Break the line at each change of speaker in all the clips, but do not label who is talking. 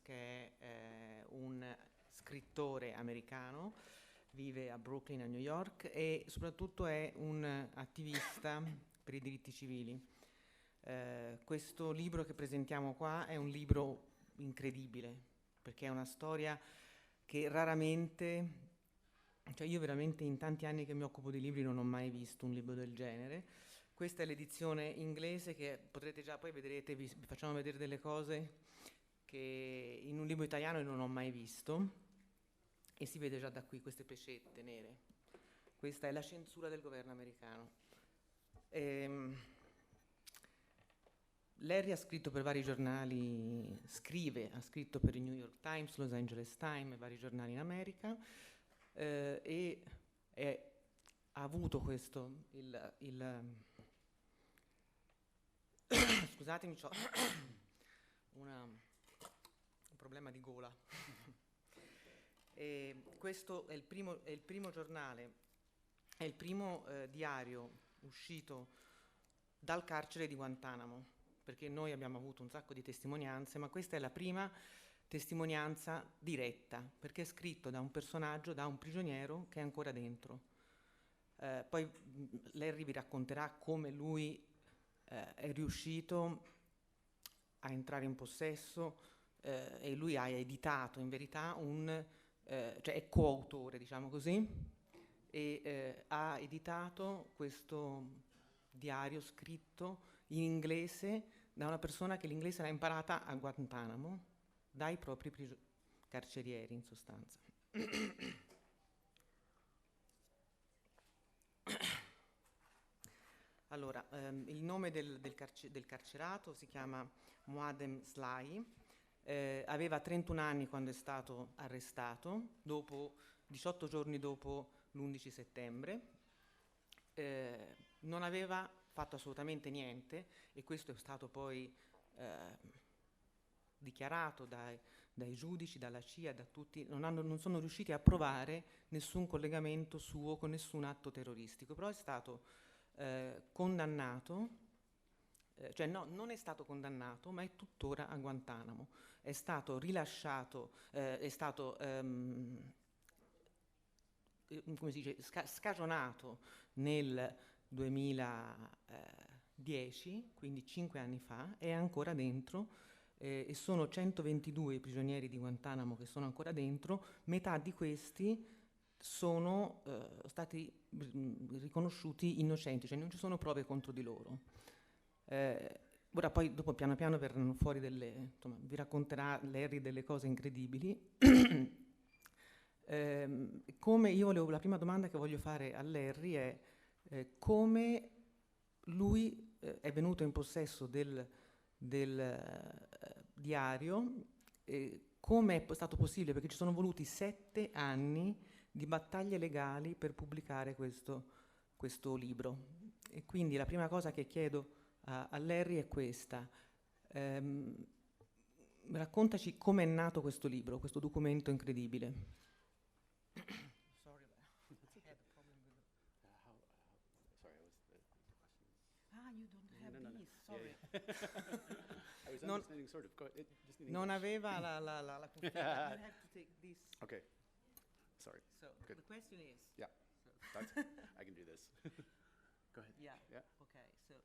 che è un scrittore americano, vive a Brooklyn, a New York, e soprattutto è un attivista per i diritti civili. Questo libro che presentiamo qua è un libro incredibile, perché è una storia che raramente, cioè io veramente in tanti anni che mi occupo di libri non ho mai visto un libro del genere. Questa è l'edizione inglese che potrete già, poi vedrete, vi facciamo vedere delle cose che in un libro italiano io non ho mai visto, e si vede già da qui queste pecette nere. Questa è la censura del governo americano. Larry ha scritto per vari giornali, ha scritto per il New York Times, Los Angeles Times, vari giornali in America, ha avuto questo, scusatemi, c'ho un problema di gola. Questo è il primo giornale, è il primo diario uscito dal carcere di Guantánamo, perché noi abbiamo avuto un sacco di testimonianze, ma questa è la prima testimonianza diretta, perché è scritto da un personaggio, da un prigioniero che è ancora dentro. Poi Larry vi racconterà come lui è riuscito a entrare in possesso, e lui ha editato in verità cioè è coautore, diciamo così, e ha editato questo diario scritto in inglese da una persona che l'inglese l'ha imparata a Guantánamo dai propri carcerieri, in sostanza. Allora, il nome del carcerato si chiama Mohamedou Ould Slahi, aveva 31 anni quando è stato arrestato, 18 giorni dopo l'11 settembre, non aveva fatto assolutamente niente, e questo è stato poi dichiarato dai giudici, dalla CIA, da tutti. Non sono riusciti a provare nessun collegamento suo con nessun atto terroristico, però è stato condannato, cioè no, non è stato condannato, ma è tuttora a Guantánamo. È stato rilasciato, è stato come si dice, scagionato nel 2010, quindi 5 anni fa, è ancora dentro, e sono 122 i prigionieri di Guantánamo che sono ancora dentro. Metà di questi sono stati riconosciuti innocenti, cioè non ci sono prove contro di loro. Ora poi dopo piano piano verranno fuori insomma, vi racconterà Larry delle cose incredibili. La prima domanda che voglio fare a Larry è come lui è venuto in possesso del diario, come è stato possibile, perché ci sono voluti 7 anni di battaglie legali per pubblicare questo libro. E quindi la prima cosa che chiedo a Larry è questa. Raccontaci come è nato questo libro, questo documento incredibile.
Sorry, I had a problem with the...
Sorry, I was the questions.
You don't have
No.
these, sorry.
Yeah. I was
Non-
understanding sort of. Go ahead. Just in
Non
English.
aveva la cuffia. You have to take this.
Okay. Sorry.
So
Good.
the question is.
Yeah.
So
That's, I can do this. Go ahead.
yeah.
Yeah.
Okay. So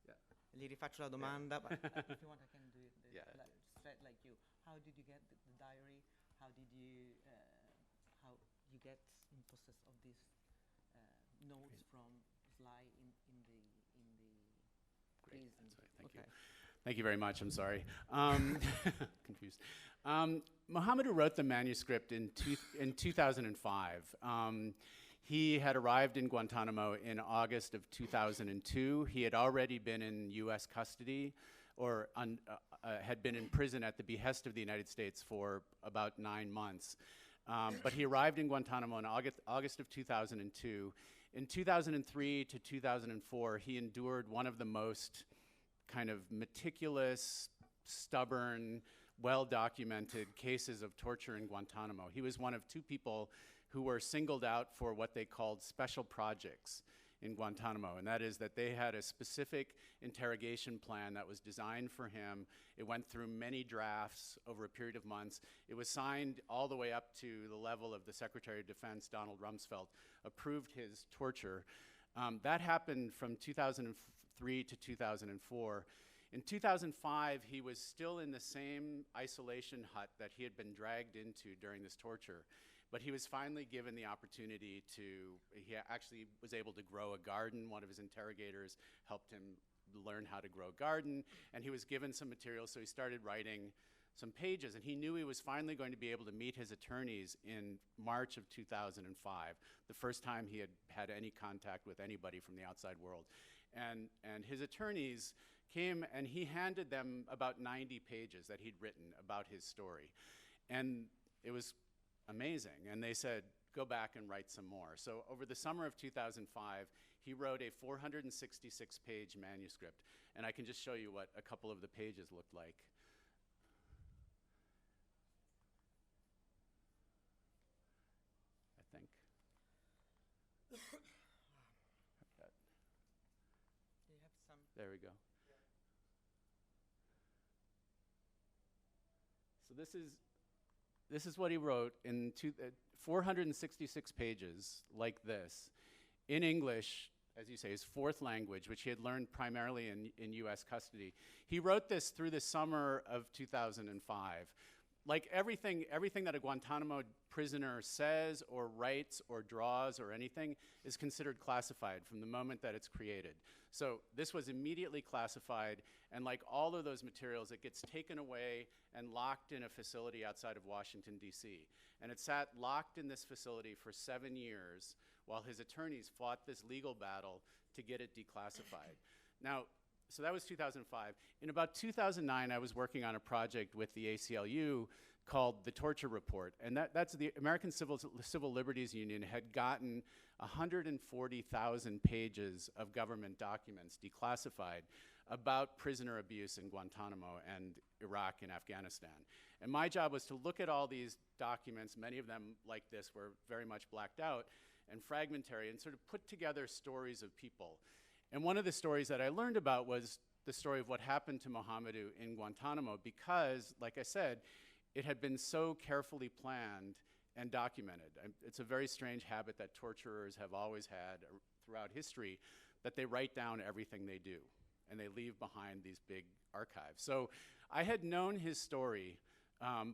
Yeah.
gli rifaccio la domanda. But if you want, I can do it.
Yeah.
Straight like you. How did you get the diary? How did you get in possess of these notes from Slahi in the
Great.
prison?
That's right. Thank
Okay.
you. Thank you very much. I'm sorry. Confused. Mohamedou wrote the manuscript in 2005. He had arrived in Guantanamo in August of 2002. He had already been in U.S. custody, or had been in prison at the behest of the United States for about 9 months. But he arrived in Guantanamo in August of 2002. In 2003 to 2004, he endured one of the most kind of meticulous, stubborn, well-documented cases of torture in Guantanamo. He was one of 2 people who were singled out for what they called special projects in Guantanamo, and that is that they had a specific interrogation plan that was designed for him. It went through many drafts over a period of months. It was signed all the way up to the level of the Secretary of Defense, Donald Rumsfeld, approved his torture. That happened from 2003 to 2004. In 2005, he was still in the same isolation hut that he had been dragged into during this torture. But he was finally given the opportunity he actually was able to grow a garden. One of his interrogators helped him learn how to grow a garden, and he was given some material, so he started writing some pages, and he knew he was finally going to be able to meet his attorneys in March of 2005, the first time he had had any contact with anybody from the outside world. And his attorneys came, and he handed them about 90 pages that he'd written about his story. And it was amazing, and they said, go back and write some more. So over the summer of 2005, he wrote a 466-page manuscript, and I can just show you what a couple of the pages looked like. I think.
You have some.
There we go. So this is what he wrote in 466 pages like this, in English, as you say, his fourth language, which he had learned primarily in US custody. He wrote this through the summer of 2005. Like everything that a Guantanamo prisoner says or writes or draws or anything is considered classified from the moment that it's created. So this was immediately classified, and like all of those materials, it gets taken away and locked in a facility outside of Washington, D.C. And it sat locked in this facility for 7 years while his attorneys fought this legal battle to get it declassified. Now, so that was 2005. In about 2009, I was working on a project with the ACLU called the Torture Report, and that's the American Civil Liberties Union had gotten 140,000 pages of government documents declassified about prisoner abuse in Guantanamo and Iraq and Afghanistan. And my job was to look at all these documents, many of them like this were very much blacked out and fragmentary, and sort of put together stories of people. And one of the stories that I learned about was the story of what happened to Mohamedou in Guantanamo, because, like I said, it had been so carefully planned and documented. It's a very strange habit that torturers have always had throughout history, that they write down everything they do, and they leave behind these big archives. So I had known his story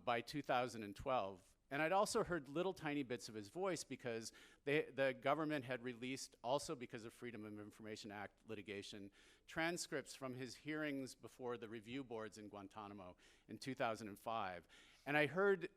by 2012, and I'd also heard little tiny bits of his voice because the government had released, also because of Freedom of Information Act litigation, transcripts from his hearings before the review boards in Guantanamo in 2005. And I heard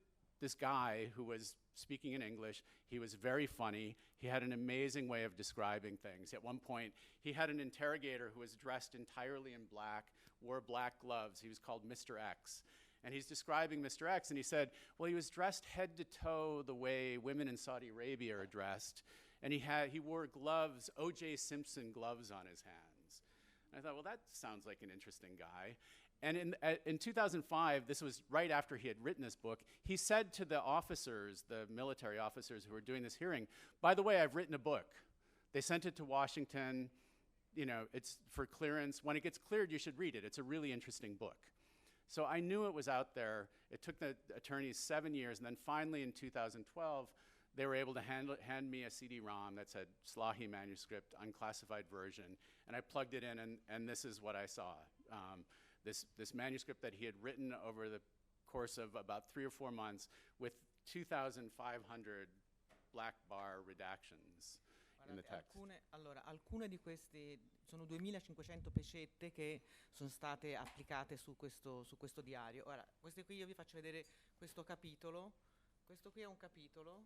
this guy who was speaking in English. He was very funny. He had an amazing way of describing things. At one point, he had an interrogator who was dressed entirely in black, wore black gloves. He was called Mr. X. And he's describing Mr. X, and he said, well, he was dressed head to toe the way women in Saudi Arabia are dressed, and he wore gloves, O.J. Simpson gloves on his hands. And I thought, well, that sounds like an interesting guy. And in 2005, this was right after he had written this book, he said to the officers, the military officers who were doing this hearing, by the way, I've written a book. They sent it to Washington. You know, it's for clearance. When it gets cleared, you should read it. It's a really interesting book. So I knew it was out there. It took the attorneys 7 years, and then finally in 2012, they were able to hand me a CD-ROM that said Slahi manuscript, unclassified version, and I plugged it in, and this is what I saw. This manuscript that he had written over the course of about 3 or 4 months with 2,500 black bar redactions in the text.
Alcune di queste sono 2.500 pecette che sono state applicate su questo diario. Ora, queste qui io vi faccio vedere questo capitolo. Questo qui è un capitolo.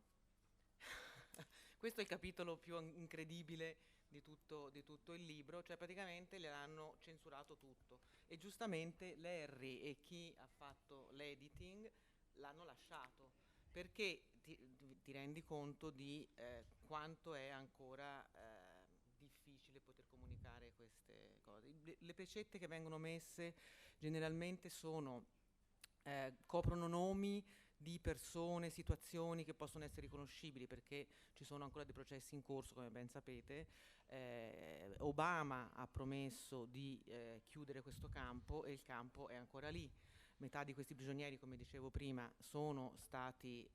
Questo è il capitolo più incredibile di tutto il libro, cioè praticamente le hanno censurato tutto. E giustamente Larry e chi ha fatto l'editing l'hanno lasciato, perché ti rendi conto di quanto è ancora difficile poter comunicare queste cose. Le pecette che vengono messe generalmente coprono nomi di persone, situazioni che possono essere riconoscibili, perché ci sono ancora dei processi in corso, come ben sapete. Obama ha promesso di chiudere questo campo e il campo è ancora lì. Metà di questi prigionieri, come dicevo prima, sono stati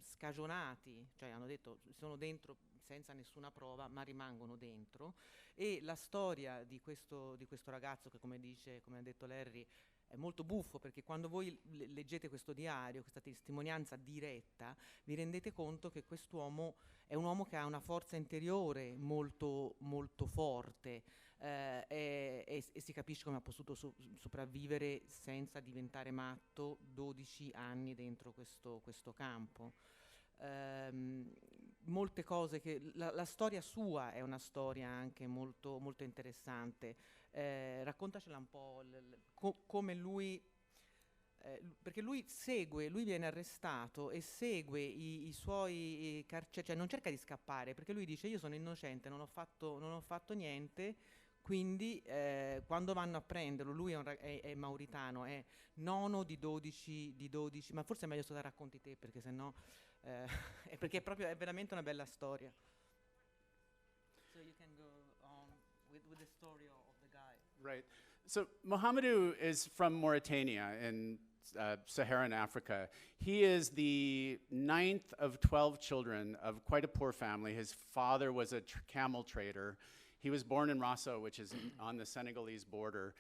scagionati, cioè hanno detto sono dentro senza nessuna prova, ma rimangono dentro. E la storia di questo ragazzo, che come ha detto Larry, è molto buffo, perché quando voi leggete questo diario, questa testimonianza diretta, vi rendete conto che quest'uomo è un uomo che ha una forza interiore molto, molto forte, e si capisce come ha potuto sopravvivere senza diventare matto 12 anni dentro questo campo. Molte cose che la storia sua è una storia anche molto, molto interessante. Raccontacela un po' come lui, perché lui viene arrestato e segue i suoi carceri, cioè non cerca di scappare, perché lui dice: io sono innocente, non ho fatto niente. Quindi quando vanno a prenderlo, lui è mauritano, è nono di 12, ma forse è meglio se la racconti te, perché sennò perché è veramente una bella storia.
So you can go on with the story of the guy.
Right. So Mohamedou is from Mauritania in Saharan Africa. He is the 9th of 12 children of quite a poor family. His father was a camel trader. He was born in Rosso, which is on the Senegalese border.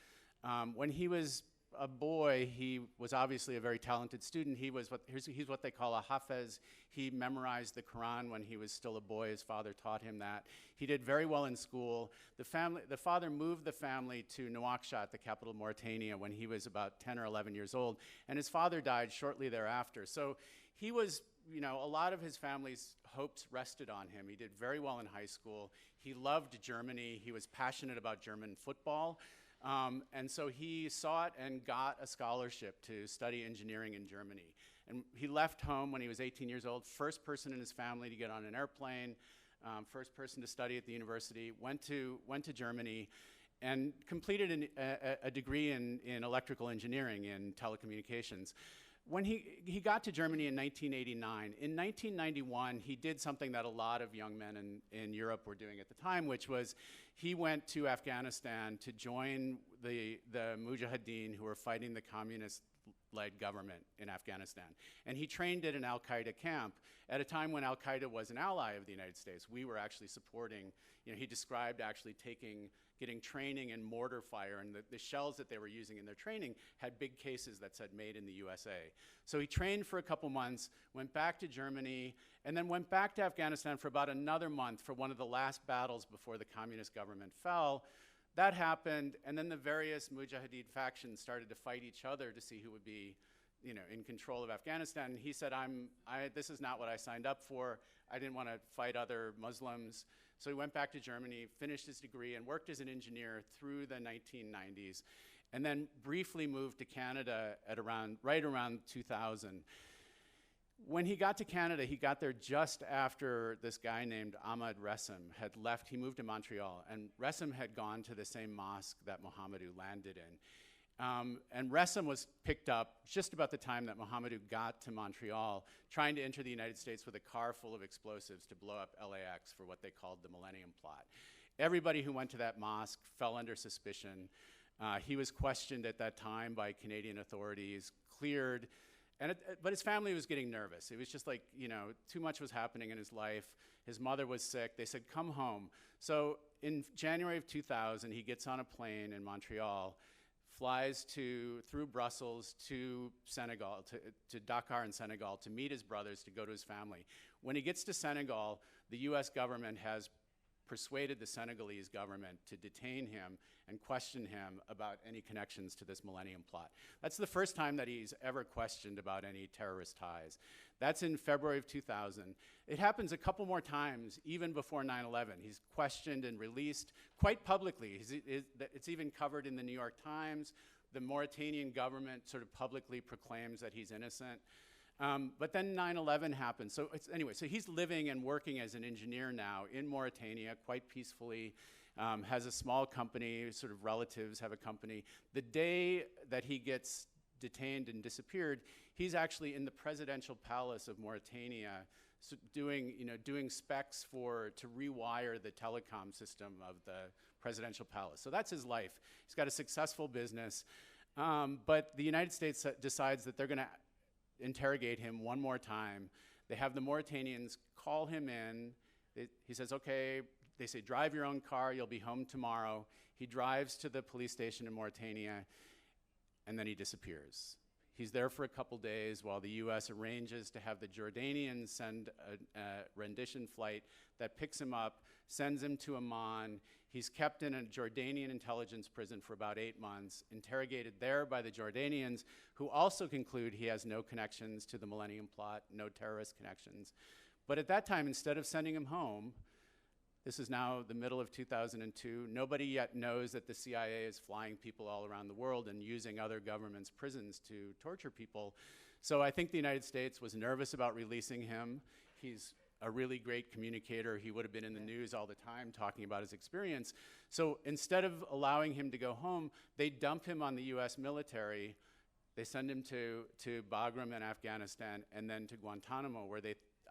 When he was a boy, he was obviously a very talented student. He's what they call a hafez. He memorized the Quran when he was still a boy. His father taught him that. He did very well in school. The father moved the family to Nouakchott, the capital of Mauritania, when he was about 10 or 11 years old, and his father died shortly thereafter. So he was, a lot of his family's hopes rested on him. He did very well in high school. He loved Germany. He was passionate about German football. And so he sought and got a scholarship to study engineering in Germany. And he left home when he was 18 years old, first person in his family to get on an airplane, first person to study at the university, went to Germany, and completed a degree in electrical engineering in telecommunications. When he got to Germany in 1989, in 1991, he did something that a lot of young men in Europe were doing at the time, which was he went to Afghanistan to join the Mujahideen who were fighting the communist-led government in Afghanistan. And he trained at an al-Qaeda camp at a time when al-Qaeda was an ally of the United States. We were actually supporting, he described actually getting training in mortar fire, and the shells that they were using in their training had big cases that said made in the USA. So he trained for a couple months, went back to Germany, and then went back to Afghanistan for about another month for one of the last battles before the communist government fell. That happened, and then the various Mujahideen factions started to fight each other to see who would be in control of Afghanistan. And he said, this is not what I signed up for. I didn't want to fight other Muslims. So he went back to Germany, finished his degree, and worked as an engineer through the 1990s, and then briefly moved to Canada at right around 2000. When he got to Canada, he got there just after this guy named Ahmed Ressim had left. He moved to Montreal, and Ressim had gone to the same mosque that Mohamedou landed in. And Ressim was picked up just about the time that Mohamedou got to Montreal, trying to enter the United States with a car full of explosives to blow up LAX for what they called the Millennium Plot. Everybody who went to that mosque fell under suspicion. He was questioned at that time by Canadian authorities, cleared, but his family was getting nervous. It was just like, too much was happening in his life. His mother was sick. They said, come home. So in January of 2000, he gets on a plane in Montreal, flies through Brussels to Senegal, to Dakar in Senegal, to meet his brothers, to go to his family. When he gets to Senegal, the US government has persuaded the Senegalese government to detain him and question him about any connections to this Millennium Plot. That's the first time that he's ever questioned about any terrorist ties. That's in February of 2000. It happens a couple more times, even before 9/11. He's questioned and released quite publicly. It's even covered in the New York Times. The Mauritanian government sort of publicly proclaims that he's innocent. But then 9/11 happened. So so he's living and working as an engineer now in Mauritania quite peacefully, has a small company, sort of relatives have a company. The day that he gets detained and disappeared, he's actually in the presidential palace of Mauritania, so doing specs to rewire the telecom system of the presidential palace. So that's his life. He's got a successful business, but the United States decides that they're going to interrogate him one more time. They have the Mauritanians call him in. He says, okay. They say, drive your own car, you'll be home tomorrow. He drives to the police station in Mauritania, and then he disappears. He's there for a couple days while the US arranges to have the Jordanians send a rendition flight that picks him up, sends him to Amman. He's kept in a Jordanian intelligence prison for about 8 months, interrogated there by the Jordanians, who also conclude he has no connections to the Millennium Plot, no terrorist connections. But at that time, instead of sending him home, this is now the middle of 2002. Nobody yet knows that the CIA is flying people all around the world and using other governments' prisons to torture people. So I think the United States was nervous about releasing him. He's a really great communicator. He would have been in the news all the time talking about his experience. So instead of allowing him to go home, they dump him on the US military. They send him to Bagram in Afghanistan and then to Guantánamo, where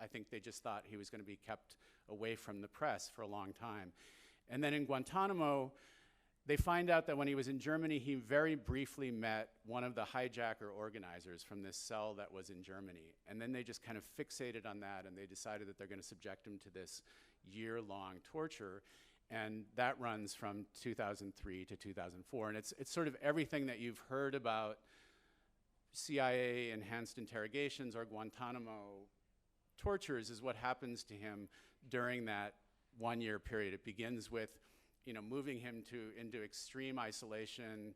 I think they just thought he was going to be kept away from the press for a long time. And then in Guantánamo, they find out that when he was in Germany, he very briefly met one of the hijacker organizers from this cell that was in Germany. And then they just kind of fixated on that, and they decided that they're going to subject him to this year-long torture. And that runs from 2003 to 2004. And it's sort of everything that you've heard about CIA enhanced interrogations or Guantánamo tortures is what happens to him during that 1 year period. It begins with, moving him into extreme isolation,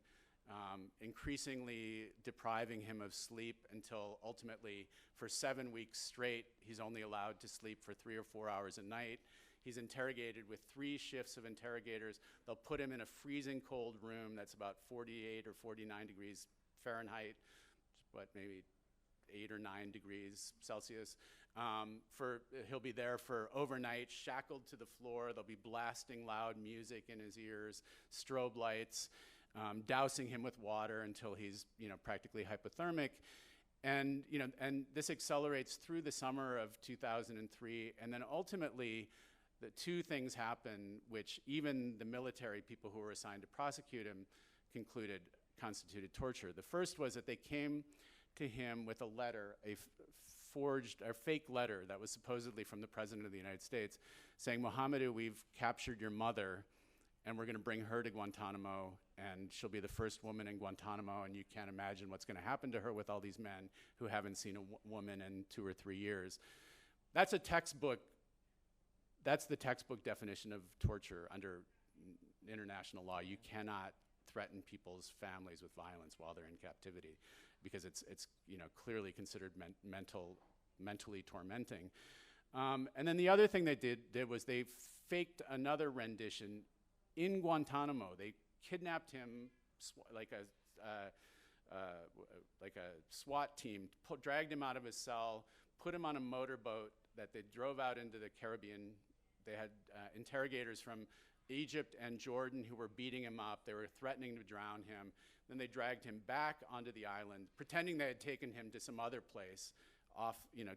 increasingly depriving him of sleep until ultimately for 7 weeks straight, he's only allowed to sleep for 3 or 4 hours a night. He's interrogated with 3 shifts of interrogators. They'll put him in a freezing cold room that's about 48 or 49 degrees Fahrenheit, maybe 8 or 9 degrees Celsius. He'll be there for overnight, shackled to the floor. They'll be blasting loud music in his ears, strobe lights, dousing him with water until he's practically hypothermic. And this accelerates through the summer of 2003, and then ultimately the 2 things happen which even the military people who were assigned to prosecute him concluded constituted torture. The first was that they came to him with a letter, a fake letter that was supposedly from the President of the United States saying, Mohamedou, we've captured your mother and we're going to bring her to Guantánamo and she'll be the first woman in Guantánamo, and you can't imagine what's going to happen to her with all these men who haven't seen a woman in 2 or 3 years. That's the textbook definition of torture under international law. You cannot threaten people's families with violence while they're in captivity, because it's clearly considered mentally tormenting. And then the other thing they did was they faked another rendition in Guantánamo. They kidnapped him like a SWAT team, dragged him out of his cell, put him on a motorboat that they drove out into the Caribbean. They had interrogators from Egypt and Jordan who were beating him up. They were threatening to drown him. Then they dragged him back onto the island, pretending they had taken him to some other place,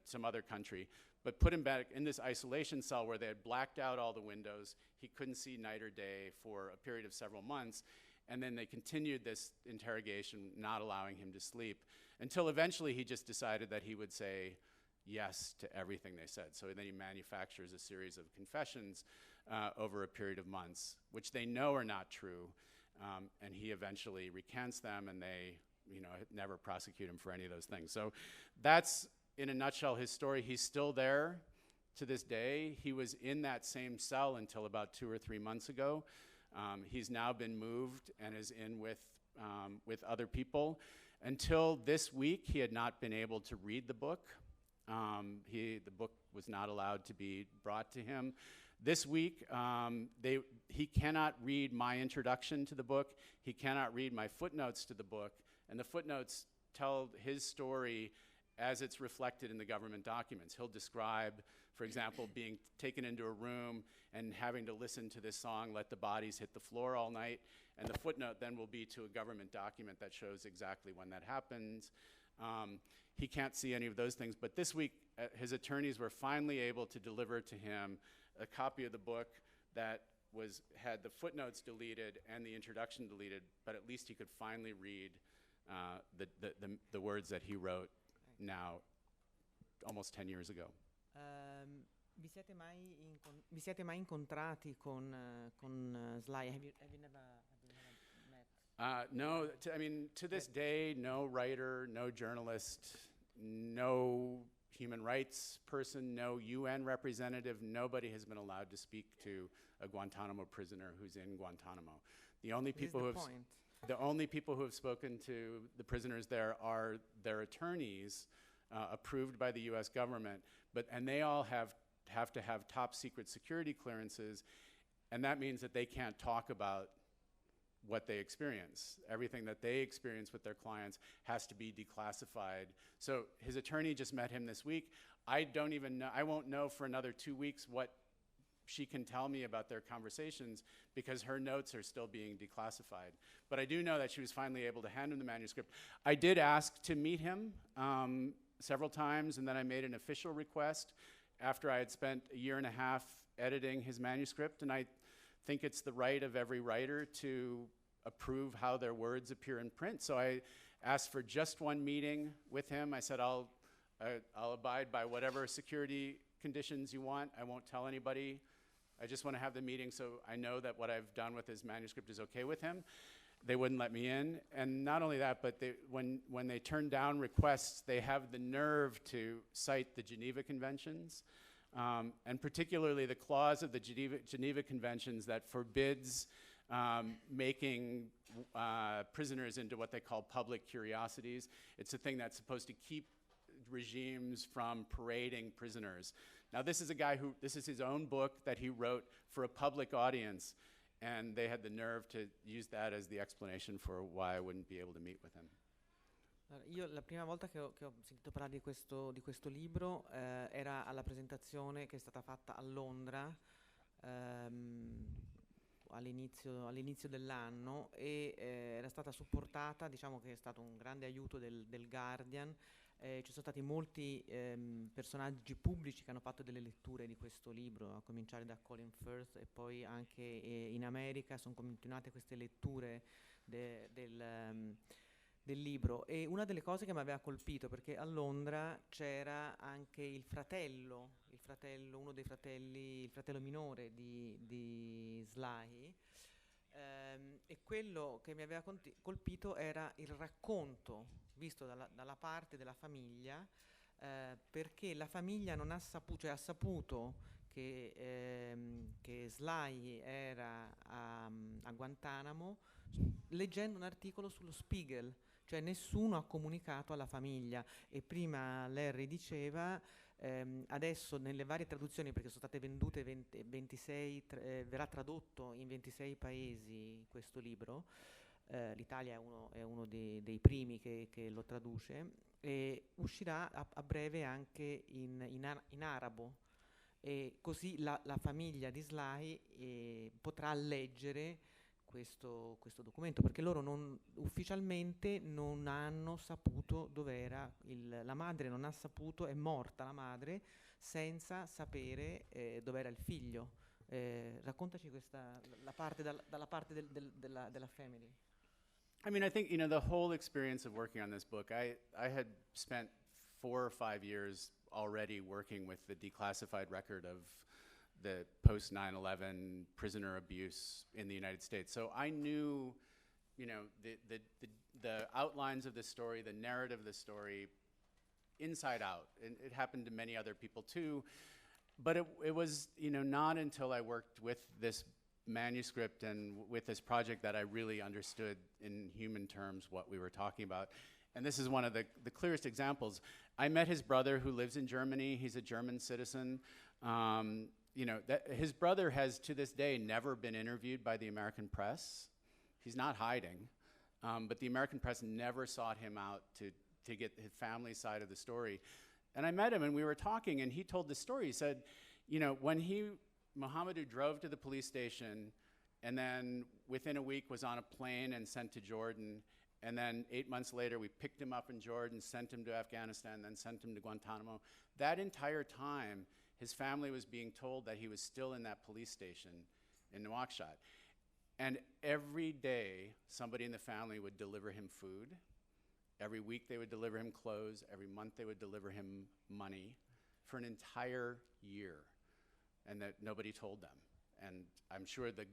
some other country, but put him back in this isolation cell where they had blacked out all the windows. He couldn't see night or day for a period of several months. And then they continued this interrogation, not allowing him to sleep, until eventually he just decided that he would say yes to everything they said. So then he manufactures a series of confessions over a period of months, which they know are not true. And he eventually recants them, and they never prosecute him for any of those things. So that's, in a nutshell, his story. He's still there to this day. He was in that same cell until about 2 or 3 months ago. He's now been moved and is in with other people. Until this week, he had not been able to read the book. The book was not allowed to be brought to him. This week, he cannot read my introduction to the book. He cannot read my footnotes to the book. And the footnotes tell his story as it's reflected in the government documents. He'll describe, for example, being taken into a room and having to listen to this song, Let the Bodies Hit the Floor All Night, and the footnote then will be to a government document that shows exactly when that happens. He can't see any of those things, but this week his attorneys were finally able to deliver to him a copy of the book that had the footnotes deleted and the introduction deleted, but at least he could finally read the words that he wrote now almost 10 years ago.
Vi siete mai incontrati con Slahi? Have you never met?
No, I mean, to this day, no writer, no journalist, no human rights person, no UN representative, nobody has been allowed to speak to a Guantanamo prisoner who's in Guantanamo. The only people who have spoken to the prisoners there are their attorneys, approved by the U.S. government, and they all have to have top secret security clearances, and that means that they can't talk about what they experience. Everything that they experience with their clients has to be declassified. So his attorney just met him this week. I don't even know, I won't know for another 2 weeks what she can tell me about their conversations because her notes are still being declassified. But I do know that she was finally able to hand him the manuscript. I did ask to meet him several times, and then I made an official request after I had spent a year and a half editing his manuscript, and I think it's the right of every writer to approve how their words appear in print. So I asked for just one meeting with him. I said, I'll abide by whatever security conditions you want. I won't tell anybody. I just want to have the meeting so I know that what I've done with his manuscript is okay with him. They wouldn't let me in. And not only that, but when they turn down requests, they have the nerve to cite the Geneva Conventions, and particularly the clause of the Geneva Conventions that forbids making prisoners into what they call public curiosities. It's a thing that's supposed to keep regimes from parading prisoners. Now this is a guy this is his own book that he wrote for a public audience, and they had the nerve to use that as the explanation for why I wouldn't be able to meet with him.
Io la prima volta che ho sentito parlare di questo libro era alla presentazione che è stata fatta a Londra all'inizio dell'anno e era stata supportata, diciamo che è stato un grande aiuto del Guardian. Ci sono stati molti personaggi pubblici che hanno fatto delle letture di questo libro, a cominciare da Colin Firth, e poi anche in America sono continuate queste letture del libro. E una delle cose che mi aveva colpito, perché a Londra c'era anche il fratello minore di Slahi, e quello che mi aveva colpito era il racconto visto dalla parte della famiglia, perché la famiglia non ha saputo, cioè ha saputo che Slahi era a Guantanamo leggendo un articolo sullo Spiegel, cioè nessuno ha comunicato alla famiglia. E prima Larry diceva, adesso nelle varie traduzioni, perché sono state vendute 26, verrà tradotto in 26 paesi questo libro, l'Italia è uno dei primi che lo traduce, e uscirà a breve anche in arabo, e così la famiglia di Slahi potrà leggere questo documento, perché loro ufficialmente non hanno saputo dov'era la madre, non ha saputo, è morta la madre senza sapere dov'era il figlio. Raccontaci la parte dalla parte della family.
I mean, I think, the whole experience of working on this book, I had spent 4 or 5 years already working with the declassified record of the post 9/11 prisoner abuse in the United States. So I knew, the outlines of the story, the narrative of the story, inside out. And it happened to many other people too. But it was, not until I worked with this manuscript and with this project that I really understood in human terms what we were talking about. And this is one of the clearest examples. I met his brother who lives in Germany. He's a German citizen. His brother has, to this day, never been interviewed by the American press. He's not hiding. But the American press never sought him out to to get his family side of the story. And I met him and we were talking and he told this story. He said, you know, when Mohamedou drove to the police station and then within a week was on a plane and sent to Jordan, and then 8 months later we picked him up in Jordan, sent him to Afghanistan, then sent him to Guantanamo. That entire time, his family was being told that he was still in that police station in Nouakchott. And every day, somebody in the family would deliver him food. Every week they would deliver him clothes. Every month they would deliver him money for an entire year. And that nobody told them. And I'm sure the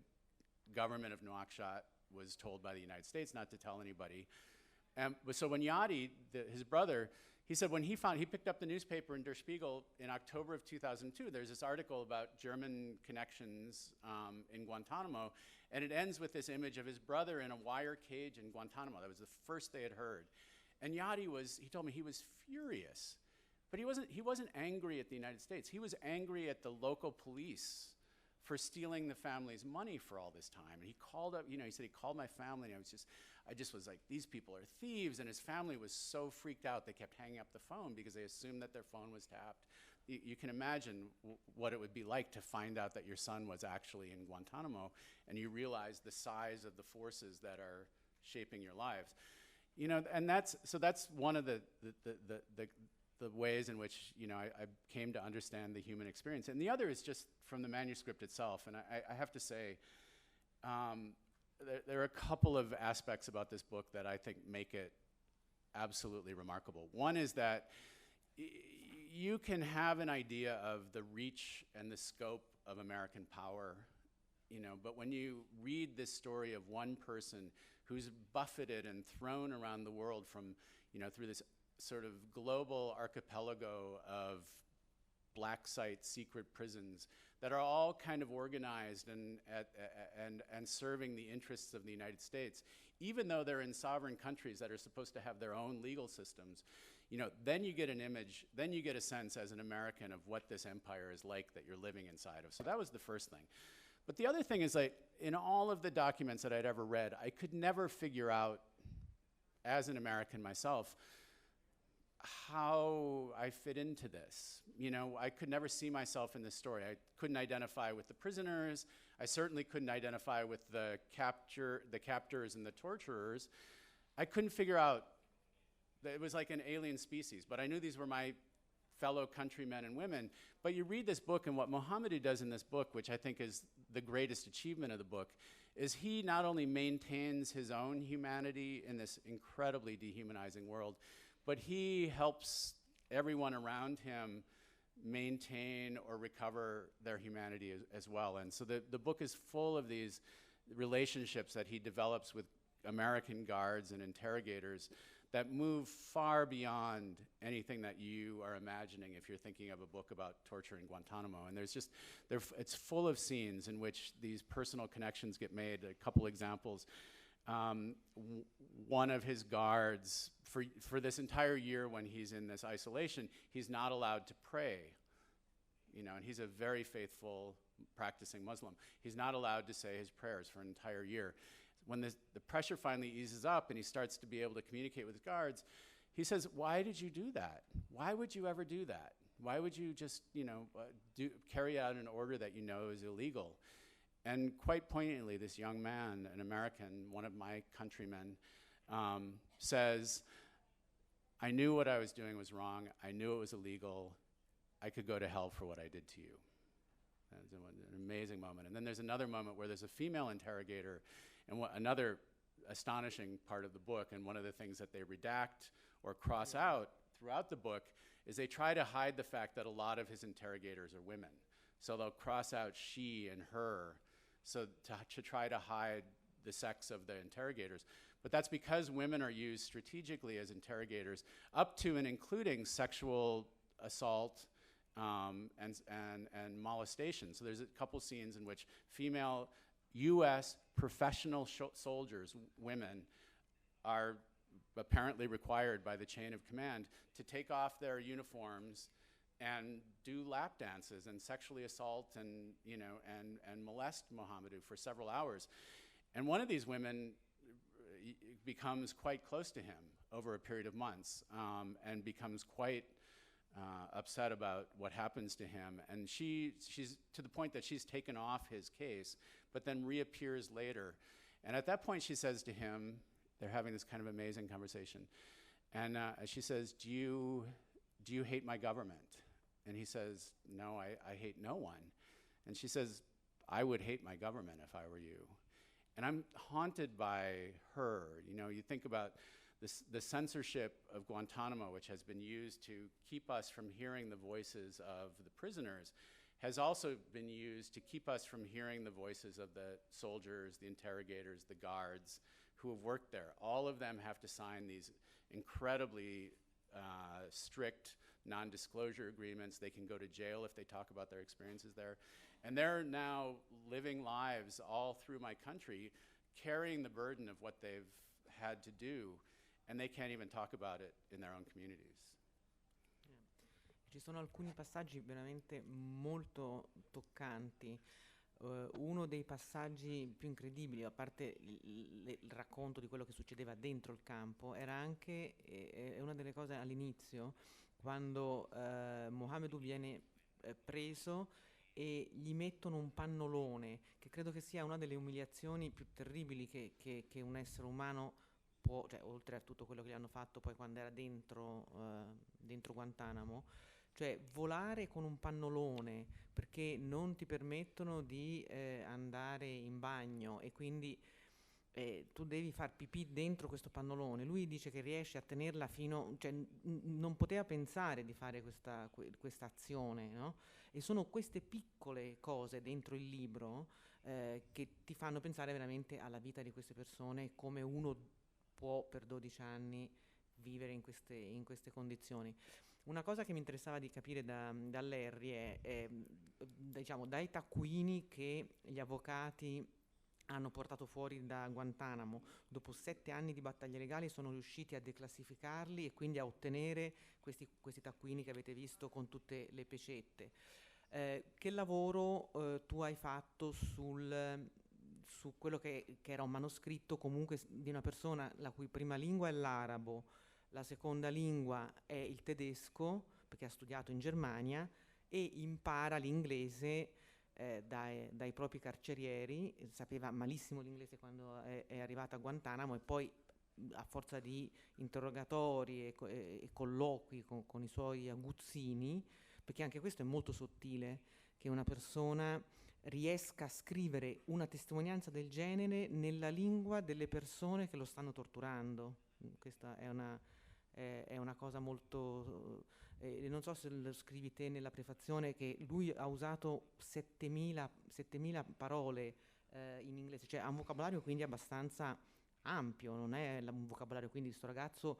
government of Nouakchott was told by the United States not to tell anybody. But so when Yadi, his brother, he said when he picked up the newspaper in Der Spiegel in October of 2002, there's this article about German connections in Guantanamo, and it ends with this image of his brother in a wire cage in Guantanamo. That was the first they had heard. And Yadi he told me he was furious. But he wasn't angry at the United States. He was angry at the local police for stealing the family's money for all this time. And he called up, you know, he said he called my family, and I just was like, these people are thieves. And his family was so freaked out, they kept hanging up the phone because they assumed that their phone was tapped. You can imagine what it would be like to find out that your son was actually in Guantanamo, and you realize the size of the forces that are shaping your lives. You know, and that's one of the ways in which, you know, I came to understand the human experience. And the other is just from the manuscript itself. And I have to say, there are a couple of aspects about this book that I think make it absolutely remarkable. One is that you can have an idea of the reach and the scope of American power, you know, but when you read this story of one person who's buffeted and thrown around the world from, you know, through this sort of global archipelago of black site secret prisons that are all kind of organized and serving the interests of the United States, even though they're in sovereign countries that are supposed to have their own legal systems, you know, then you get an image, then you get a sense as an American of what this empire is like that you're living inside of. So that was the first thing. But the other thing is, like, in all of the documents that I'd ever read, I could never figure out, as an American myself, how I fit into this. You know, I could never see myself in this story. I couldn't identify with the prisoners. I certainly couldn't identify with the captors and the torturers. I couldn't figure out, it was like an alien species, but I knew these were my fellow countrymen and women. But you read this book, and what Mohamedou does in this book, which I think is the greatest achievement of the book, is he not only maintains his own humanity in this incredibly dehumanizing world, but he helps everyone around him maintain or recover their humanity as well. And so the book is full of these relationships that he develops with American guards and interrogators that move far beyond anything that you are imagining if you're thinking of a book about torture in Guantanamo. And there's just, it's full of scenes in which these personal connections get made. A couple examples. One of his guards, for this entire year when he's in this isolation, he's not allowed to pray. You know, and he's a very faithful, practicing Muslim. He's not allowed to say his prayers for an entire year. When the pressure finally eases up and he starts to be able to communicate with his guards, he says, why did you do that? Why would you ever do that? Why would you just, you know, carry out an order that you know is illegal? And quite poignantly, this young man, an American, one of my countrymen, says, I knew what I was doing was wrong. I knew it was illegal. I could go to hell for what I did to you. That was an amazing moment. And then there's another moment where there's a female interrogator, and another astonishing part of the book, and one of the things that they redact or cross out throughout the book is they try to hide the fact that a lot of his interrogators are women. So they'll cross out she and her, so to try to hide the sex of the interrogators. But that's because women are used strategically as interrogators, up to and including sexual assault and molestation. So there's a couple scenes in which female U.S. professional soldiers, women, are apparently required by the chain of command to take off their uniforms and do lap dances and sexually assault and, you know, and molest Mohamedou for several hours. And one of these women becomes quite close to him over a period of months, and becomes quite upset about what happens to him. And she's to the point that she's taken off his case, but then reappears later. And at that point she says to him, they're having this kind of amazing conversation, and she says, do you hate my government? And he says, no, I hate no one. And she says, I would hate my government if I were you. And I'm haunted by her. You know, you think about the censorship of Guantanamo, which has been used to keep us from hearing the voices of the prisoners, has also been used to keep us from hearing the voices of the soldiers, the interrogators, the guards who have worked there. All of them have to sign these incredibly strict non-disclosure agreements. They can go to jail if they talk about their experiences there. And they're now living lives all through my country, carrying the burden of what they've had to do, and they can't even talk about it in their own communities.
Ci sono alcuni passaggi veramente molto toccanti. Uno dei passaggi più incredibili, a parte il racconto di quello che succedeva dentro il campo, era anche una delle cose all'inizio, quando Mohamedou viene preso e gli mettono un pannolone, che credo che sia una delle umiliazioni più terribili che un essere umano può, cioè oltre a tutto quello che gli hanno fatto poi quando era dentro Guantanamo, cioè volare con un pannolone perché non ti permettono di andare in bagno e quindi tu devi far pipì dentro questo pannolone. Lui dice che riesce a tenerla fino, cioè non poteva pensare di fare questa azione, no? E sono queste piccole cose dentro il libro che ti fanno pensare veramente alla vita di queste persone e come uno può per 12 anni vivere in queste condizioni. Una cosa che mi interessava di capire da Larry è diciamo, dai taccuini che gli avvocati hanno portato fuori da Guantanamo, dopo 7 anni di battaglie legali sono riusciti a declassificarli e quindi a ottenere questi taccuini che avete visto con tutte le pecette. Che lavoro tu hai fatto su quello che era un manoscritto comunque di una persona la cui prima lingua è l'arabo, la seconda lingua è il tedesco, perché ha studiato in Germania, e impara l'inglese dai propri carcerieri, sapeva malissimo l'inglese quando è arrivata a Guantanamo e poi a forza di interrogatori e colloqui con i suoi aguzzini, perché anche questo è molto sottile, che una persona riesca a scrivere una testimonianza del genere nella lingua delle persone che lo stanno torturando. Questa è una cosa molto... non so se lo scrivi te nella prefazione, che lui ha usato 7.000 parole in inglese, cioè ha un vocabolario quindi abbastanza ampio, non è un vocabolario, quindi questo ragazzo,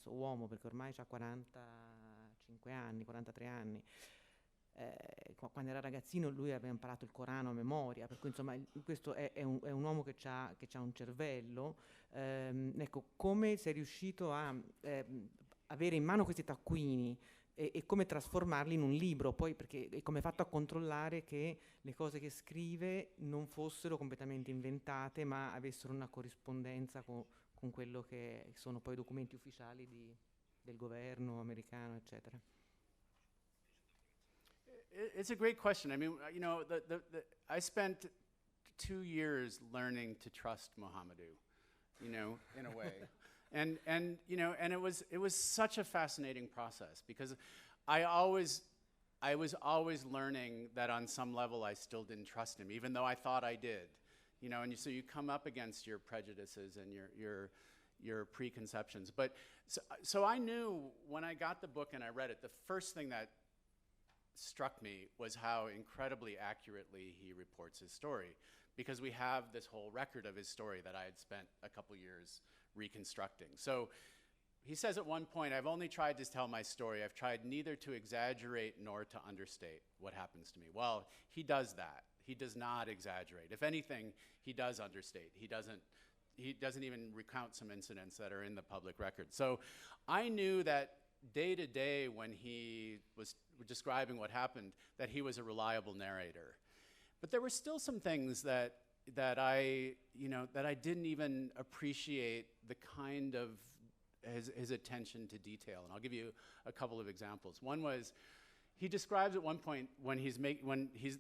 uomo, perché ormai ha 45 anni, 43 anni, quando era ragazzino lui aveva imparato il Corano a memoria, per cui insomma questo è un uomo che ha un cervello. Ecco, come sei riuscito a avere in mano questi taccuini e come trasformarli in un libro, poi perché come hai fatto a controllare che le cose che scrive non fossero completamente inventate ma avessero una corrispondenza con quello che sono poi i documenti ufficiali del governo americano, eccetera.
It's a great question. I mean, you know, I spent 2 years learning to trust Mohamedou, you know, in a way. And you know, and it was such a fascinating process because I was always learning that on some level I still didn't trust him, even though I thought I did. You know, and so you come up against your prejudices and your preconceptions. But so I knew when I got the book and I read it, the first thing that struck me was how incredibly accurately he reports his story, because we have this whole record of his story that I had spent a couple years reconstructing. So he says at one point, I've only tried to tell my story. I've tried neither to exaggerate nor to understate what happens to me. Well, he does that. He does not exaggerate. If anything, he does understate. He doesn't even recount some incidents that are in the public record. So I knew that day to day when he was describing what happened, that he was a reliable narrator. But there were still some things that I didn't even appreciate the kind of his attention to detail. And I'll give you a couple of examples. One was, he describes at one point when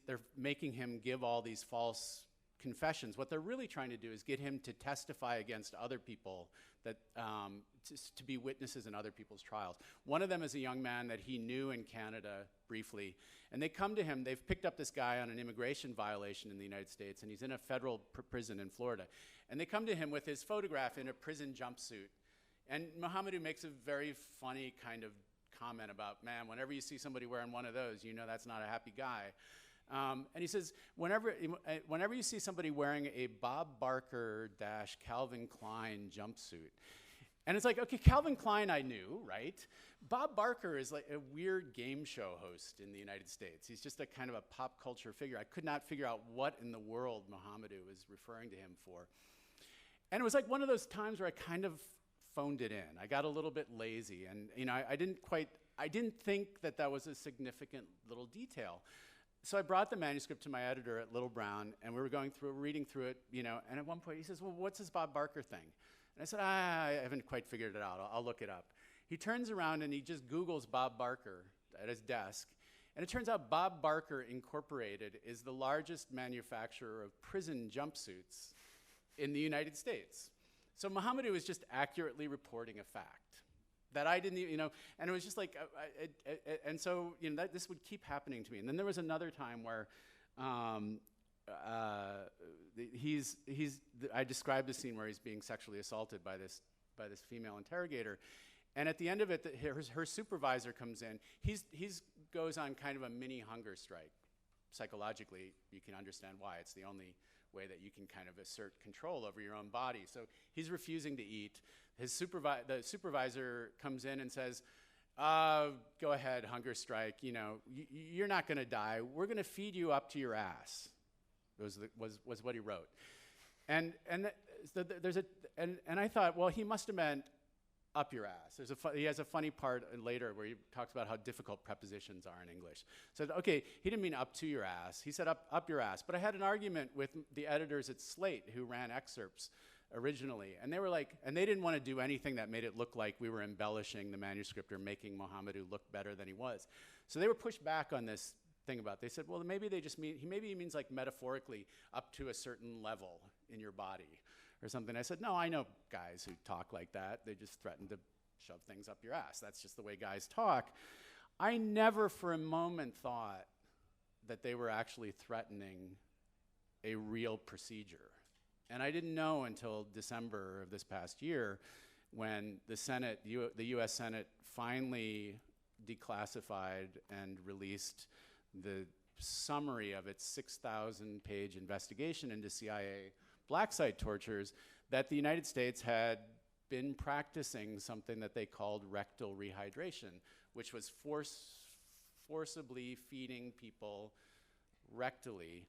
they're making him give all these false confessions. What they're really trying to do is get him to testify against other people, that to be witnesses in other people's trials. One of them is a young man that he knew in Canada briefly, and they come to him. They've picked up this guy on an immigration violation in the United States, and he's in a federal prison in Florida. And they come to him with his photograph in a prison jumpsuit. And Mohamedou makes a very funny kind of comment about, man, whenever you see somebody wearing one of those, you know that's not a happy guy. And he says, whenever you see somebody wearing a Bob Barker / Calvin Klein jumpsuit, and it's like, okay, Calvin Klein I knew, right? Bob Barker is like a weird game show host in the United States. He's just a kind of a pop culture figure. I could not figure out what in the world Mohamedou was referring to him for. And it was like one of those times where I kind of phoned it in. I got a little bit lazy, and I didn't think that was a significant little detail. So I brought the manuscript to my editor at Little Brown, and we were reading through it, and at one point he says, well, what's this Bob Barker thing? And I said, I haven't quite figured it out. I'll look it up. He turns around and he just Googles Bob Barker at his desk, and it turns out Bob Barker Incorporated is the largest manufacturer of prison jumpsuits in the United States. So Mohamedou was just accurately reporting a fact that I didn't, and it was just like, and so this would keep happening to me. And then there was another time where I described the scene where he's being sexually assaulted by this female interrogator, and at the end of it, her supervisor comes in. He's goes on kind of a mini hunger strike. Psychologically, you can understand why. It's the only way that you can kind of assert control over your own body. So he's refusing to eat. The supervisor comes in and says, go ahead, hunger strike, you're not gonna die. We're gonna feed you up to your ass, was what he wrote. And I thought, well, he must have meant up your ass. He has a funny part later where he talks about how difficult prepositions are in English. So, okay, he didn't mean up to your ass. He said up your ass. But I had an argument with the editors at Slate who ran excerpts originally, and they were like, and they didn't want to do anything that made it look like we were embellishing the manuscript or making Mohamedou look better than he was. So they were pushed back on this thing about, they said, well, maybe he means like metaphorically up to a certain level in your body or something. I said, no, I know guys who talk like that. They just threaten to shove things up your ass. That's just the way guys talk. I never for a moment thought that they were actually threatening a real procedure. And I didn't know until December of this past year when the Senate, the US Senate finally declassified and released the summary of its 6,000-page investigation into CIA black site tortures, that the United States had been practicing something that they called rectal rehydration, which was forcibly feeding people rectally,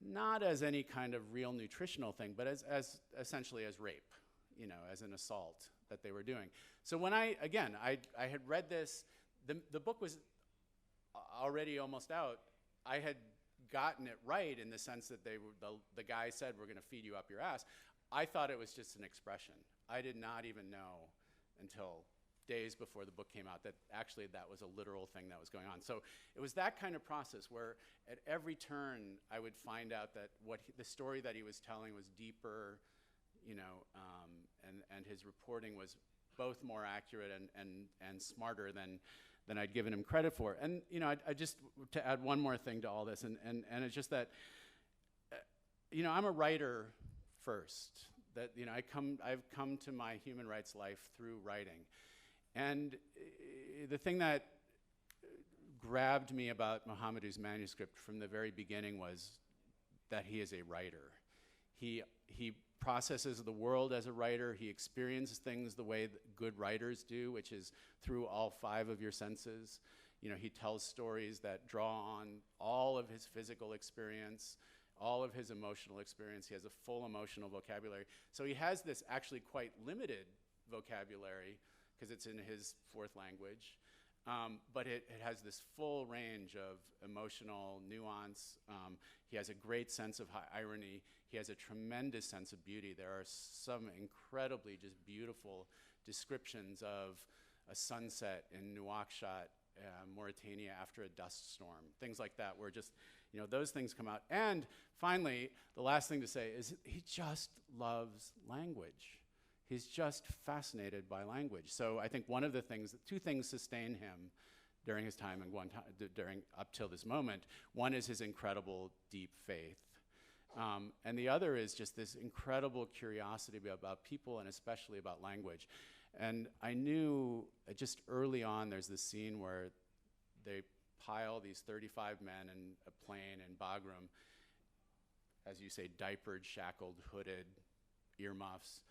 not as any kind of real nutritional thing, but as essentially as rape, as an assault that they were doing. So when I had read this, the book was already almost out. I had gotten it right in the sense that the guy said, we're gonna feed you up your ass. I thought it was just an expression. I did not even know until days before the book came out that actually that was a literal thing that was going on. So it was that kind of process where at every turn I would find out that the story that he was telling was deeper, and his reporting was both more accurate and smarter than I'd given him credit for. And I just, to add one more thing to all this, and it's just that, I'm a writer first. That I've come to my human rights life through writing. And the thing that grabbed me about Mohamedou's manuscript from the very beginning was that he is a writer. He processes the world as a writer. He experiences things the way that good writers do, which is through all 5 of your senses. He tells stories that draw on all of his physical experience, all of his emotional experience. He has a full emotional vocabulary. So he has this actually quite limited vocabulary because it's in his 4th language, but it has this full range of emotional nuance. He has a great sense of irony. He has a tremendous sense of beauty. There are some incredibly just beautiful descriptions of a sunset in Nouakchott, Mauritania after a dust storm, things like that, where just, you know, those things come out. And finally, the last thing to say is he just loves language. He's just fascinated by language. So I think one of the things, two things sustain him during his time in Guantanamo, up till this moment. One is his incredible deep faith. And the other is just this incredible curiosity about people and especially about language. And I knew just early on, there's this scene where they pile these 35 men in a plane in Bagram, as you say, diapered, shackled, hooded, earmuffs.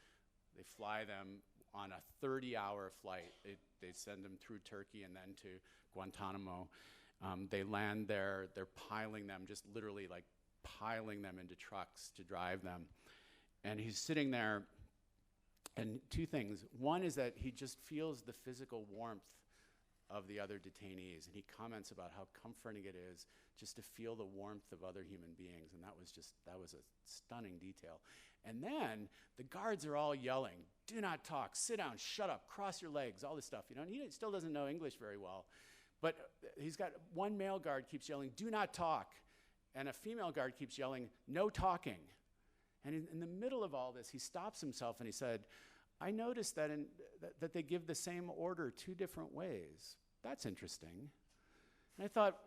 They fly them on a 30-hour flight. They send them through Turkey and then to Guantanamo. They land there, they're piling them, just literally like piling them into trucks to drive them. And he's sitting there, and two things. One is that he just feels the physical warmth of the other detainees, and he comments about how comforting it is just to feel the warmth of other human beings, and that was a stunning detail. And then the guards are all yelling, "Do not talk, sit down, shut up, cross your legs," all this stuff. You know, and he still doesn't know English very well, but he's got one male guard keeps yelling, "Do not talk," and a female guard keeps yelling, "No talking." And in the middle of all this, he stops himself and he said, "I noticed that that they give the same order two different ways. That's interesting." And I thought,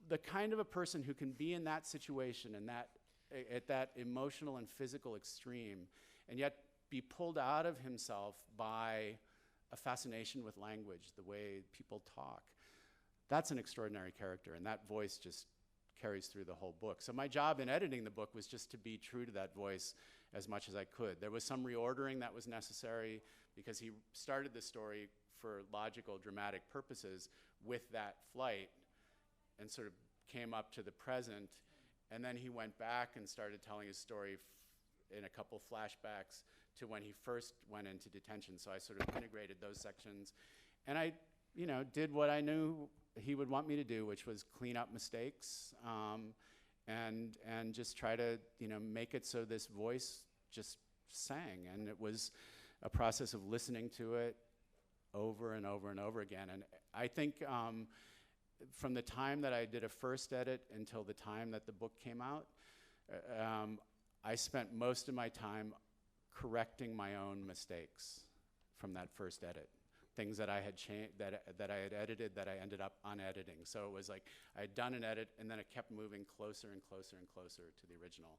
the kind of a person who can be in that situation and at that emotional and physical extreme, and yet be pulled out of himself by a fascination with language, the way people talk, that's an extraordinary character, and that voice just carries through the whole book. So my job in editing the book was just to be true to that voice as much as I could. There was some reordering that was necessary because he started the story for logical, dramatic purposes with that flight and sort of came up to the present. And then he went back and started telling his story in a couple flashbacks to when he first went into detention. So I sort of integrated those sections. And I, you know, did what I knew he would want me to do, which was clean up mistakes and just try to, you know, make it so this voice just sang. And it was a process of listening to it over and over and over again. And I think from the time that I did a first edit until the time that the book came out, I spent most of my time correcting my own mistakes from that first edit. Things that I had that I had edited that I ended up unediting. So it was like I had done an edit and then it kept moving closer and closer and closer to the original.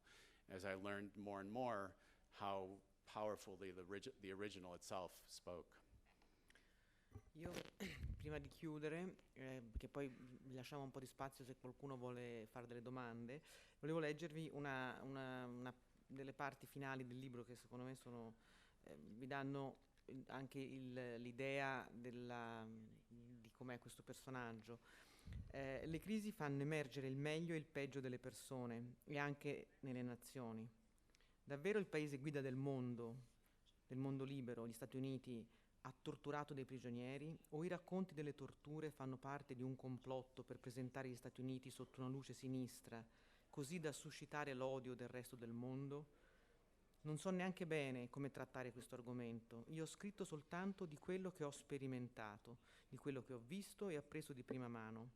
As I learned more and more how powerfully the original itself spoke.
Io, prima di chiudere, perché poi vi lasciamo un po' di spazio se qualcuno vuole fare delle domande, volevo leggervi una delle parti finali del libro che secondo me sono, vi danno anche l'idea di com'è questo personaggio. Le crisi fanno emergere il meglio e il peggio delle persone e anche nelle nazioni. Davvero il paese guida del mondo libero, gli Stati Uniti, ha torturato dei prigionieri, o i racconti delle torture fanno parte di un complotto per presentare gli Stati Uniti sotto una luce sinistra, così da suscitare l'odio del resto del mondo? Non so neanche bene come trattare questo argomento. Io ho scritto soltanto di quello che ho sperimentato, di quello che ho visto e appreso di prima mano.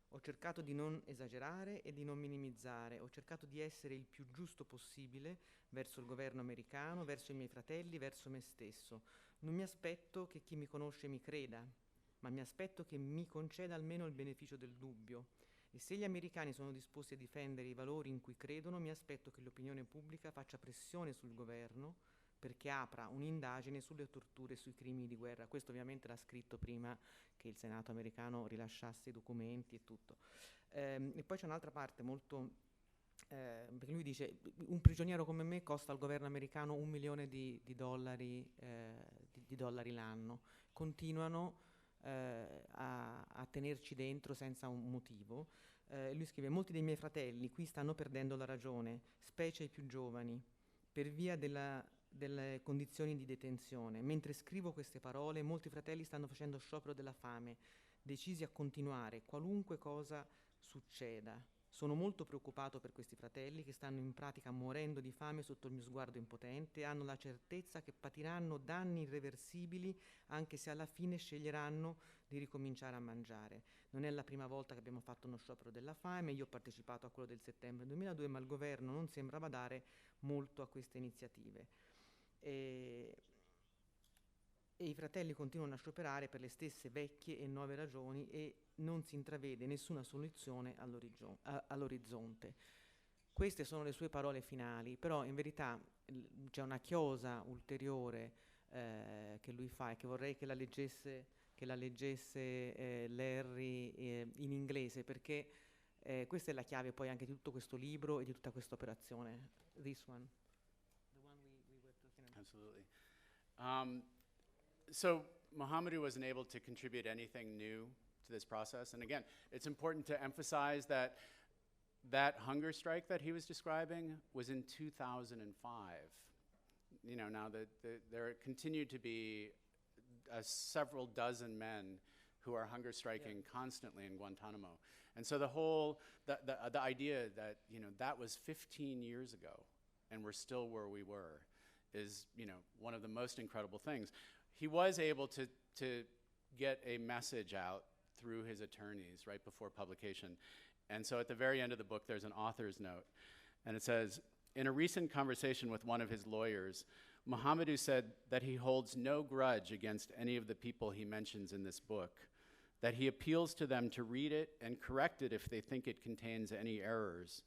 Ho cercato di non esagerare e di non minimizzare, ho cercato di essere il più giusto possibile verso il governo americano, verso i miei fratelli, verso me stesso. Non mi aspetto che chi mi conosce mi creda, ma mi aspetto che mi conceda almeno il beneficio del dubbio. E se gli americani sono disposti a difendere i valori in cui credono, mi aspetto che l'opinione pubblica faccia pressione sul governo perché apra un'indagine sulle torture e sui crimini di guerra. Questo ovviamente l'ha scritto prima che il Senato americano rilasciasse i documenti e tutto. E poi c'è un'altra parte molto... perché lui dice, un prigioniero come me costa al governo americano $1 milione di dollari l'anno. Continuano a tenerci dentro senza un motivo. Lui scrive: molti dei miei fratelli qui stanno perdendo la ragione, specie i più giovani, per via delle condizioni di detenzione. Mentre scrivo queste parole, molti fratelli stanno facendo sciopero della fame, decisi a continuare qualunque cosa succeda. Sono molto preoccupato per questi fratelli che stanno in pratica morendo di fame sotto il mio sguardo impotente e hanno la certezza che patiranno danni irreversibili anche se alla fine sceglieranno di ricominciare a mangiare. Non è la prima volta che abbiamo fatto uno sciopero della fame, io ho partecipato a quello del settembre 2002, ma il governo non sembrava dare molto a queste iniziative. E i fratelli continuano a scioperare per le stesse vecchie e nuove ragioni e non si intravede nessuna soluzione all'orizzonte. Queste sono le sue parole finali, però in verità c'è una chiosa ulteriore che lui fa e che vorrei che la leggesse Larry in inglese, perché questa è la chiave poi anche di tutto questo libro e di tutta questa operazione. This one. The one we were talking about.
Absolutely. So Mohamedou wasn't able to contribute anything new to this process. And again, it's important to emphasize that that hunger strike that he was describing was in 2005. You know, now there continue to be several dozen men who are hunger striking constantly in Guantanamo. And so the idea that, you know, that was 15 years ago and we're still where we were is, you know, one of the most incredible things. He was able to get a message out through his attorneys right before publication. And so at the very end of the book, there's an author's note. And it says, in a recent conversation with one of his lawyers, Mohamedou said that he holds no grudge against any of the people he mentions in this book, that he appeals to them to read it and correct it if they think it contains any errors,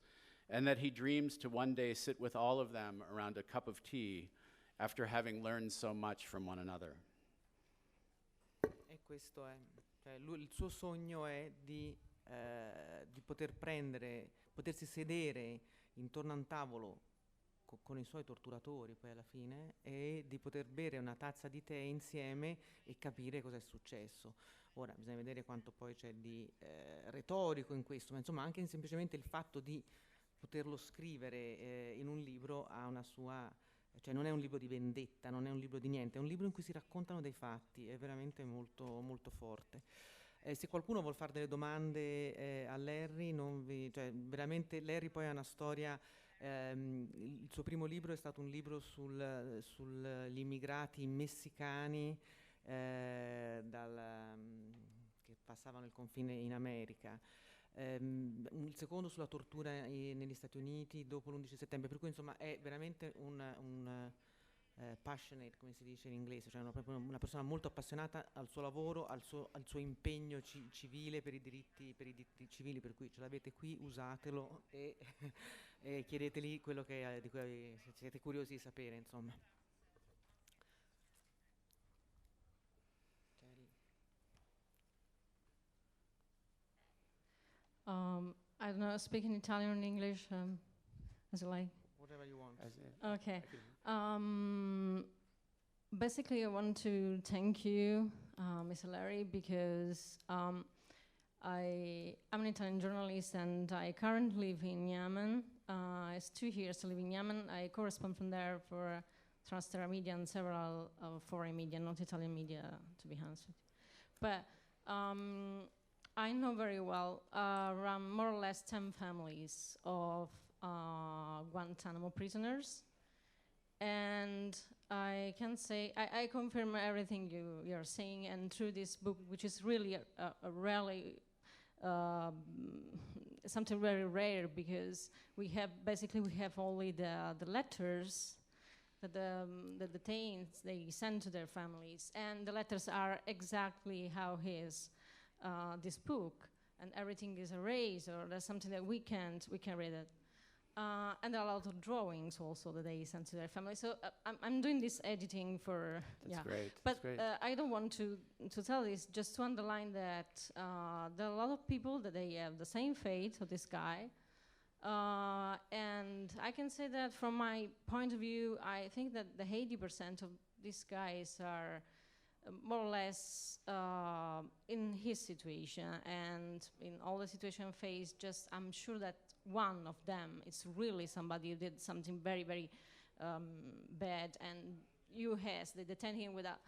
and that he dreams to one day sit with all of them around a cup of tea after having learned so much from one another.
E questo è, cioè il suo sogno è di potersi sedere intorno a un tavolo con i suoi torturatori poi alla fine e di poter bere una tazza di tè insieme e capire cosa è successo. Ora bisogna vedere quanto poi c'è di retorico in questo, ma insomma anche semplicemente il fatto di poterlo scrivere in un libro ha una sua... Cioè non è un libro di vendetta, non è un libro di niente, è un libro in cui si raccontano dei fatti, è veramente molto, molto forte. Se qualcuno vuol fare delle domande a Larry, cioè veramente Larry poi ha una storia, il suo primo libro è stato un libro sugli immigrati messicani che passavano il confine in America. Il secondo sulla tortura negli Stati Uniti dopo l'11 settembre, per cui insomma è veramente un passionate, come si dice in inglese, cioè proprio una persona molto appassionata al suo lavoro, al suo impegno civile per i diritti civili, per cui ce l'avete qui, usatelo e chiedeteli quello di cui siete curiosi di sapere, insomma.
I don't know, speak in Italian or in English, as you like.
Whatever you want.
Okay. Basically, I want to thank you, Mr. Larry, because I'm an Italian journalist and I currently live in Yemen. It's 2 years to live in Yemen. I correspond from there for Transterra Media and several foreign media, not Italian media, to be honest with you. But I know very well around more or less 10 families of Guantanamo prisoners. And I can say, I confirm everything you're saying, and through this book, which is really a really something very rare, because we have only the letters that the detained they send to their families, and the letters are exactly how his this book, and everything is erased, or there's something that we can read it. And there are a lot of drawings also that they send to their family. So I'm doing this editing for...
That's great.
But
That's great.
I don't want to tell this, just to underline that there are a lot of people that they have the same fate of this guy. And I can say that from my point of view, I think that the 80% of these guys are more or less in his situation, and in all the situation faced, just I'm sure that one of them is really somebody who did something very, very bad, and they detain him without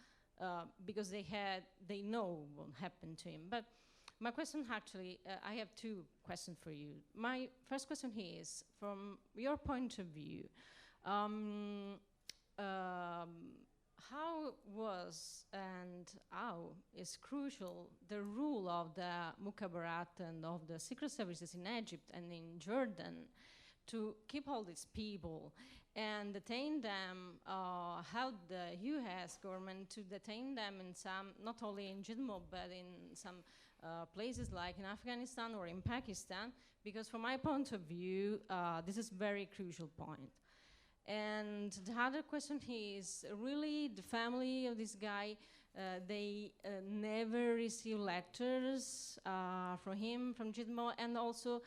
because they know what happened to him. But My question actually, I have two questions for you. My first question is, from your point of view, how was and how is crucial the rule of the mukhabarat and of the secret services in Egypt and in Jordan to keep all these people and detain them, help the US government to detain them in some, not only in Jidmo, but in some places like in Afghanistan or in Pakistan, because from my point of view, this is a very crucial point. And the other question is, really the family of this guy, they never receive letters from him, from Jidmo, and also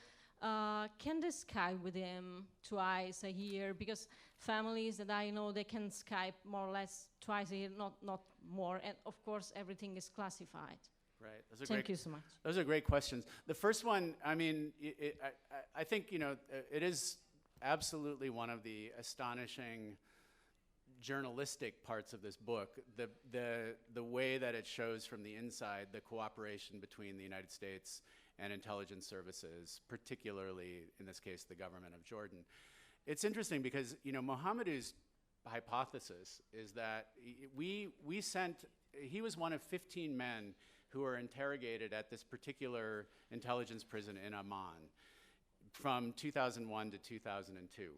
can they Skype with him twice a year? Because families that I know, they can Skype more or less twice a year, not more, and of course everything is classified.
Right. Those are
Thank you so much.
Those are great questions. The first one, I mean, I think, you know, it is absolutely one of the astonishing journalistic parts of this book, the way that it shows from the inside the cooperation between the United States and intelligence services, particularly in this case the government of Jordan. It's interesting because, you know, Mohamedou's hypothesis is that he was one of 15 men who were interrogated at this particular intelligence prison in Amman from 2001 to 2002.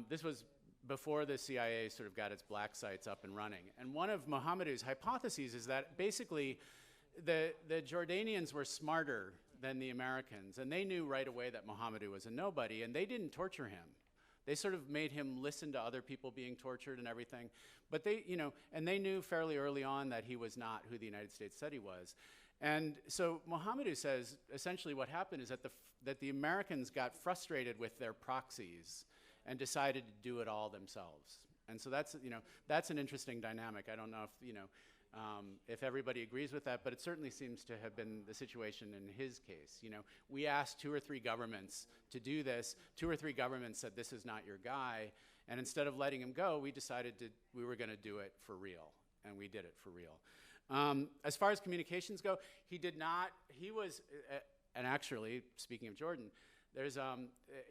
This was before the CIA sort of got its black sites up and running. And one of Mohamedou's hypotheses is that basically the Jordanians were smarter than the Americans, and they knew right away that Mohamedou was a nobody, and they didn't torture him. They sort of made him listen to other people being tortured and everything. But they, you know, and they knew fairly early on that he was not who the United States said he was. And so Mohamedou says essentially what happened is that the Americans got frustrated with their proxies and decided to do it all themselves. And so that's, you know, that's an interesting dynamic. I don't know if, you know, if everybody agrees with that, but it certainly seems to have been the situation in his case. You know, we asked 2 or 3 governments to do this. 2 or 3 governments said, this is not your guy. And instead of letting him go, we decided we were going to do it for real. And we did it for real. As far as communications go, he was, and actually, speaking of Jordan, there's,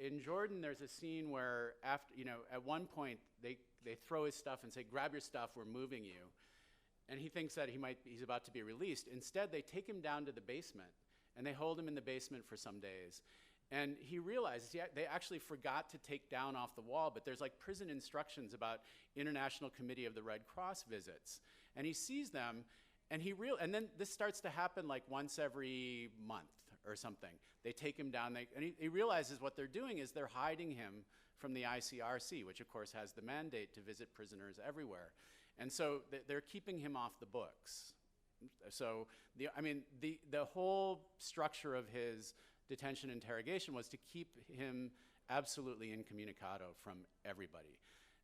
in Jordan, there's a scene where after, you know, at one point, they throw his stuff and say, grab your stuff, we're moving you. And he thinks that he's about to be released. Instead, they take him down to the basement, and they hold him in the basement for some days. And he realizes they actually forgot to take down off the wall, but there's like prison instructions about International Committee of the Red Cross visits. And he sees them, and and then this starts to happen like once every month or something. They take him down, and he realizes what they're doing is they're hiding him from the ICRC, which of course has the mandate to visit prisoners everywhere. And so they're keeping him off the books. So the whole structure of his detention interrogation was to keep him absolutely incommunicado from everybody.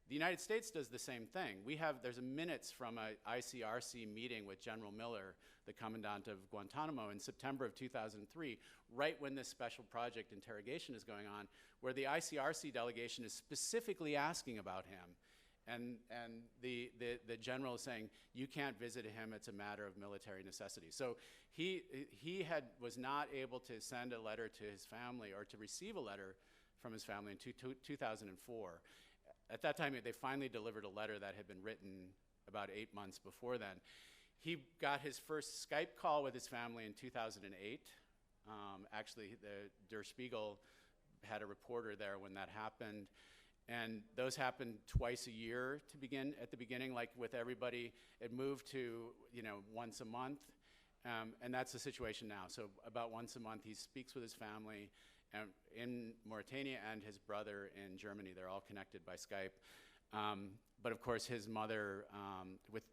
The United States does the same thing. There's minutes from an ICRC meeting with General Miller, the commandant of Guantánamo, in September of 2003, right when this special project interrogation is going on, where the ICRC delegation is specifically asking about him. And the general is saying, you can't visit him, it's a matter of military necessity. So he was not able to send a letter to his family or to receive a letter from his family in 2004. At that time, they finally delivered a letter that had been written about 8 months before then. He got his first Skype call with his family in 2008. Actually, the Der Spiegel had a reporter there when that happened. And those happened twice a year at the beginning, like with everybody. It moved to, you know, once a month. And that's the situation now. So about once a month, he speaks with his family in Mauritania and his brother in Germany. They're all connected by Skype. But of course, his mother,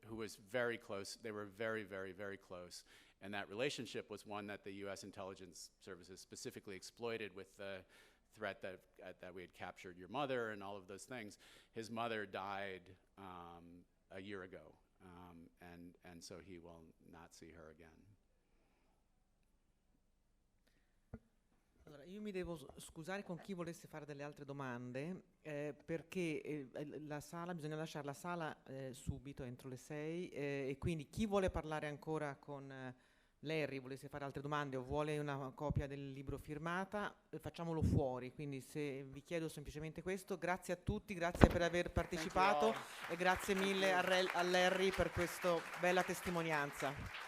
who was very close, they were very, very, very close. And that relationship was one that the US intelligence services specifically exploited with the threat that we had captured your mother and all of those things. His mother died a year ago, and so he will not see her again.
Allora, io mi devo scusare con chi volesse fare delle altre domande, perché la sala, bisogna lasciare la sala subito, entro le 6, e quindi chi vuole parlare ancora con Larry volesse fare altre domande o vuole una copia del libro firmata, facciamolo fuori, quindi se vi chiedo semplicemente questo, grazie a tutti, grazie per aver partecipato e grazie mille a Larry per questa bella testimonianza.